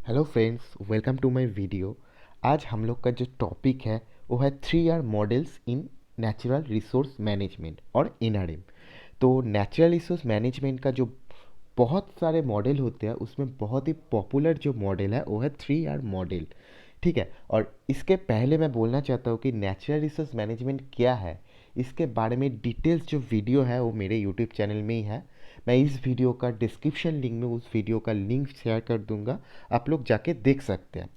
Hello friends, welcome to my video. आज हम लोग का जो टॉपिक है वो है 3R models in natural resource management और एनआरएम। तो नेचुरल रिसोर्स मैनेजमेंट का जो बहुत सारे मॉडल होते हैं उसमें बहुत ही पॉपुलर जो मॉडल है वो है 3R मॉडल। ठीक है, और इसके पहले मैं बोलना चाहता हूँ कि नेचुरल रिसोर्स मैनेजमेंट क्या है, इसके बारे में डिटेल्स जो वीडियो है वो मेरे यूट्यूब चैनल में ही है। मैं इस वीडियो का डिस्क्रिप्शन लिंक में उस वीडियो का लिंक शेयर कर दूंगा, आप लोग जाके देख सकते हैं।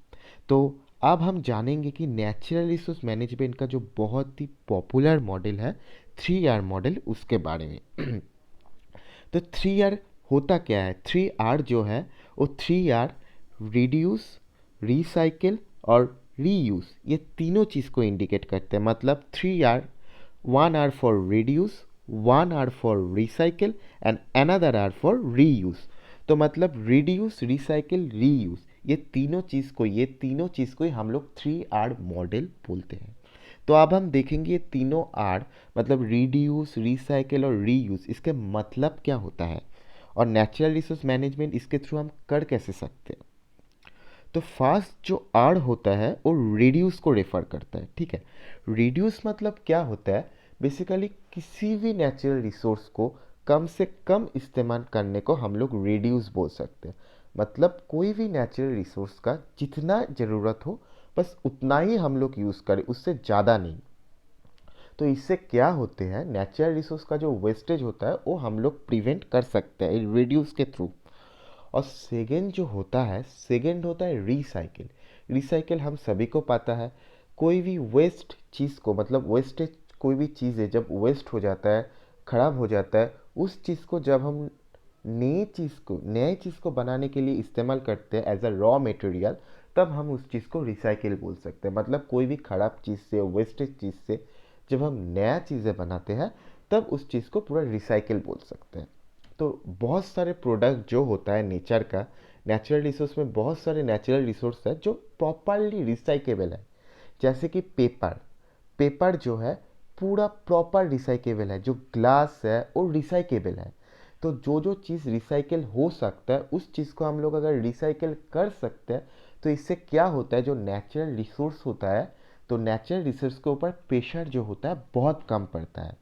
तो अब हम जानेंगे कि नेचुरल रिसोर्स मैनेजमेंट का जो बहुत ही पॉपुलर मॉडल है 3R मॉडल, उसके बारे में। तो 3R होता क्या है? 3R जो है वो 3R रिड्यूस, रिसाइकिल और रीयूज, ये तीनों चीज़ को इंडिकेट करते हैं। मतलब 3R, 1R for reduce, 1R for recycle and another R for reuse. तो मतलब रिड्यूस, रिसाइकिल, रीयूज, ये तीनों चीज़ को ही हम लोग 3R मॉडल बोलते हैं। तो अब हम देखेंगे ये तीनों आर, मतलब रिड्यूस, रिसाइकिल और रीयूज, इसके मतलब क्या होता है और नेचुरल रिसोर्स मैनेजमेंट इसके थ्रू हम कर कैसे सकते हैं। तो फर्स्ट जो आर होता है वो रिड्यूस को रेफर करता है। ठीक है, रिड्यूस मतलब क्या होता है? बेसिकली किसी भी नेचुरल रिसोर्स को कम से कम इस्तेमाल करने को हम लोग रिड्यूस बोल सकते हैं। मतलब कोई भी नेचुरल रिसोर्स का जितना ज़रूरत हो बस उतना ही हम लोग यूज़ करें, उससे ज़्यादा नहीं। तो इससे क्या होते हैं, नेचुरल रिसोर्स का जो वेस्टेज होता है वो हम लोग प्रिवेंट कर सकते हैं रिड्यूस के थ्रू। और सेकेंड जो होता है, सेकेंड होता है रिसाइकिल। रिसाइकिल हम सभी को पता है, कोई भी वेस्ट चीज़ को, मतलब वेस्टेज कोई भी चीज़ है जब वेस्ट हो जाता है, ख़राब हो जाता है, उस चीज़ को जब हम नए चीज़ को बनाने के लिए इस्तेमाल करते हैं एज अ रॉ मटेरियल, तब हम उस चीज़ को रिसाइकिल बोल सकते हैं। मतलब कोई भी ख़राब चीज़ से, वेस्टेज चीज़ से जब हम नया चीज़ें बनाते हैं तब उस चीज़ को पूरा रिसाइकिल बोल सकते हैं। तो बहुत सारे प्रोडक्ट जो होता है नेचर का, नेचुरल रिसोर्स में बहुत सारे नेचुरल रिसोर्स है जो प्रॉपरली रिसाइकेबल है। जैसे कि पेपर, पेपर जो है पूरा प्रॉपर रिसाइकेबल है। जो ग्लास है वो रिसाइकेबल है। तो जो जो चीज़ रिसाइकिल हो सकता है उस चीज़ को हम लोग अगर रिसाइकिल कर सकते हैं तो इससे क्या होता है, जो नेचुरल रिसोर्स होता है, तो नेचुरल रिसोर्स के ऊपर प्रेशर जो होता है बहुत कम पड़ता है।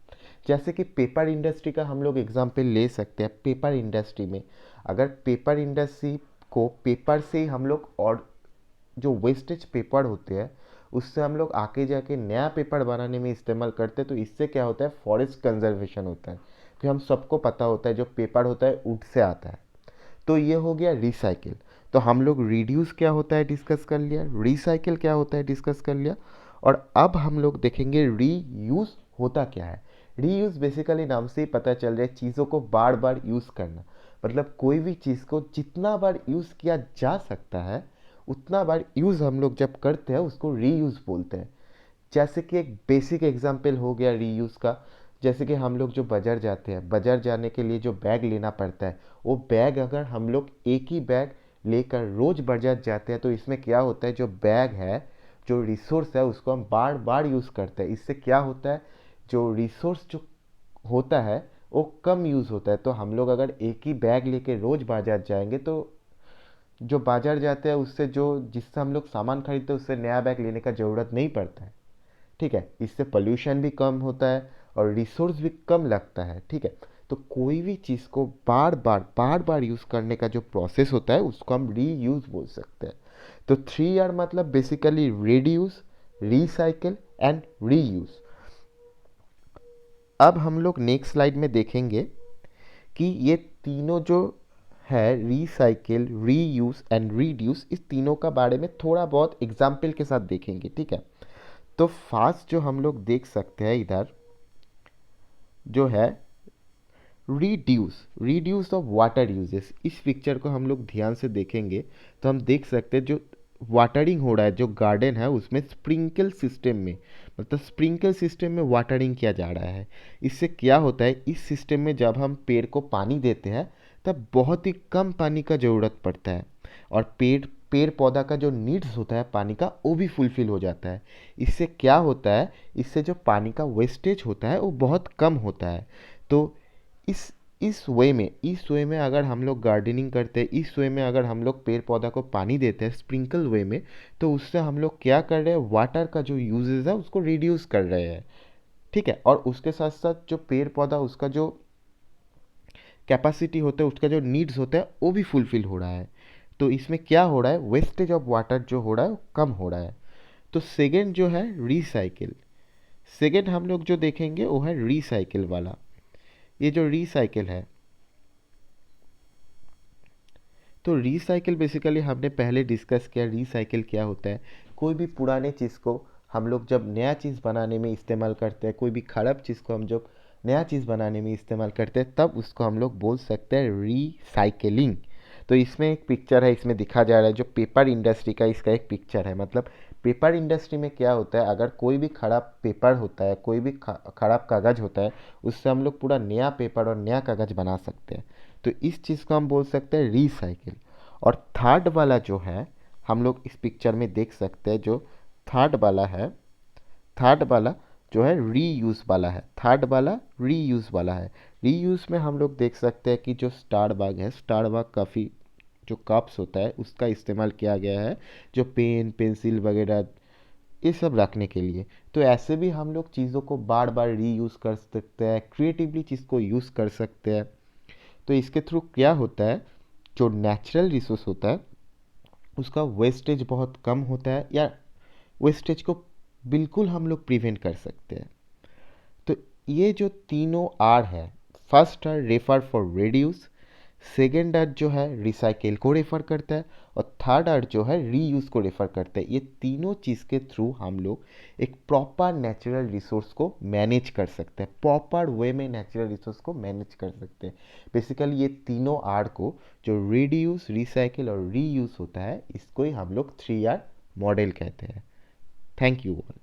जैसे कि पेपर इंडस्ट्री का हम लोग एग्जांपल ले सकते हैं। पेपर इंडस्ट्री में अगर पेपर इंडस्ट्री को पेपर से ही हम लोग, और जो वेस्टेज पेपर होते हैं उससे हम लोग आके जाके नया पेपर बनाने में इस्तेमाल करते हैं, तो इससे क्या होता है, फॉरेस्ट कंजर्वेशन होता है। फिर हम सबको पता होता है जो पेपर होता है वुड से आता है। तो ये हो गया रिसाइकिल। तो हम लोग रिड्यूस क्या होता है डिस्कस कर लिया, रिसाइकिल क्या होता है डिस्कस कर लिया, और अब हम लोग देखेंगे रीयूज होता क्या है। रीयूज बेसिकली नाम से ही पता चल रहा है, चीज़ों को बार बार यूज़ करना। मतलब कोई भी चीज़ को जितना बार यूज़ किया जा सकता है उतना बार यूज़ हम लोग जब करते हैं उसको रीयूज़ बोलते हैं। जैसे कि एक बेसिक एग्जांपल हो गया रीयूज़ का। जैसे कि हम लोग जो बाज़ार जाते हैं, बाज़ार जाने के लिए जो बैग लेना पड़ता है, वो बैग अगर हम लोग एक ही बैग लेकर रोज़ बाज़ार जाते हैं तो इसमें क्या होता है, जो बैग है, जो रिसोर्स है, उसको हम बार बार यूज़ करते हैं। इससे क्या होता है, जो रिसोर्स जो होता है वो कम यूज़ होता है। तो हम लोग अगर एक ही बैग लेके रोज़ बाज़ार जाएंगे तो जो बाज़ार जाते हैं उससे, जो जिससे हम लोग सामान खरीदते हैं, उससे नया बैग लेने का ज़रूरत नहीं पड़ता है। ठीक है, इससे पोल्यूशन भी कम होता है और रिसोर्स भी कम लगता है। ठीक है, तो कोई भी चीज़ को बार बार यूज़ करने का जो प्रोसेस होता है उसको हम रीयूज बोल सकते हैं। तो 3R मतलब basically reduce, recycle and reuse. अब हम लोग नेक्स्ट स्लाइड में देखेंगे कि ये तीनों जो है, रिसाइकिल, रीयूज एंड रिड्यूस, इस तीनों का बारे में थोड़ा बहुत एग्जाम्पल के साथ देखेंगे। ठीक है, तो फास्ट जो हम लोग देख सकते हैं इधर जो है रिड्यूस ऑफ वाटर यूजेस, इस पिक्चर को हम लोग ध्यान से देखेंगे तो हम देख सकते हैं जो वाटरिंग हो रहा है, जो गार्डन है उसमें स्प्रिंकल सिस्टम में, मतलब स्प्रिंकल सिस्टम में वाटरिंग किया जा रहा है। इससे क्या होता है, इस सिस्टम में जब हम पेड़ को पानी देते हैं तब बहुत ही कम पानी का ज़रूरत पड़ता है, और पेड़ पेड़ पौधा का जो नीड्स होता है पानी का वो भी फुलफिल हो जाता है। इससे क्या होता है, इससे जो पानी का वेस्टेज होता है वो बहुत कम होता है। तो इस इस वे में अगर हम लोग गार्डनिंग करते हैं, इस वे में अगर हम लोग पेड़ पौधा को पानी देते हैं स्प्रिंकल वे में, तो उससे हम लोग क्या कर रहे हैं, वाटर का जो यूजेज है उसको रिड्यूस कर रहे हैं। ठीक है, और उसके साथ साथ जो पेड़ पौधा उसका जो कैपेसिटी होता है, उसका जो नीड्स होता है वो भी फुलफिल हो रहा है। तो इसमें क्या हो रहा है, वेस्टेज ऑफ वाटर जो हो रहा है वो कम हो रहा है। तो सेकेंड जो है रिसाइकिल, सेकेंड हम लोग जो देखेंगे वो है रिसाइकिल वाला। ये जो रिसाइकिल है, तो रिसाइकिल बेसिकली हमने पहले डिस्कस किया, रिसाइकिल क्या होता है। कोई भी पुराने चीज़ को हम लोग जब नया चीज़ बनाने में इस्तेमाल करते हैं, कोई भी खराब चीज़ को हम जब नया चीज़ बनाने में इस्तेमाल करते हैं, तब उसको हम लोग बोल सकते हैं रिसाइकिलिंग। तो इसमें एक पिक्चर है, इसमें दिखा जा रहा है जो पेपर इंडस्ट्री का, इसका एक पिक्चर है। मतलब पेपर इंडस्ट्री में क्या होता है, अगर कोई भी खराब पेपर होता है, कोई भी खराब कागज़ होता है, उससे हम लोग पूरा नया पेपर और नया कागज़ बना सकते हैं। तो इस चीज़ को हम बोल सकते हैं रिसाइकिल। और थर्ड वाला जो है, हम लोग इस पिक्चर में देख सकते हैं, जो थर्ड वाला है, थर्ड वाला जो है रीयूज़ वाला है, थर्ड वाला रीयूज़ वाला है। रीयूज़ में हम लोग देख सकते हैं कि जो स्टारबग है, स्टारबग काफ़ी जो कप्स होता है उसका इस्तेमाल किया गया है, जो पेन पेंसिल वगैरह ये सब रखने के लिए। तो ऐसे भी हम लोग चीज़ों को बार बार रीयूज़ कर सकते हैं, क्रिएटिवली चीज़ को यूज़ कर सकते हैं। तो इसके थ्रू क्या होता है, जो नेचुरल रिसोर्स होता है उसका वेस्टेज बहुत कम होता है, या वेस्टेज को बिल्कुल हम लोग प्रिवेंट कर सकते हैं। तो ये जो तीनों आर है, first R refer for reduce, second R जो है रिसाइकिल को रेफर करता है, और थर्ड आर जो है रीयूज को रेफर करता है। ये तीनों चीज़ के थ्रू हम लोग एक प्रॉपर नेचुरल रिसोर्स को मैनेज कर सकते हैं, प्रॉपर वे में नेचुरल रिसोर्स को मैनेज कर सकते हैं। बेसिकली ये तीनों आर को, जो रिड्यूस, रिसाइकिल और रीयूज होता है, इसको ही हम लोग 3R मॉडल कहते हैं। Thank you all.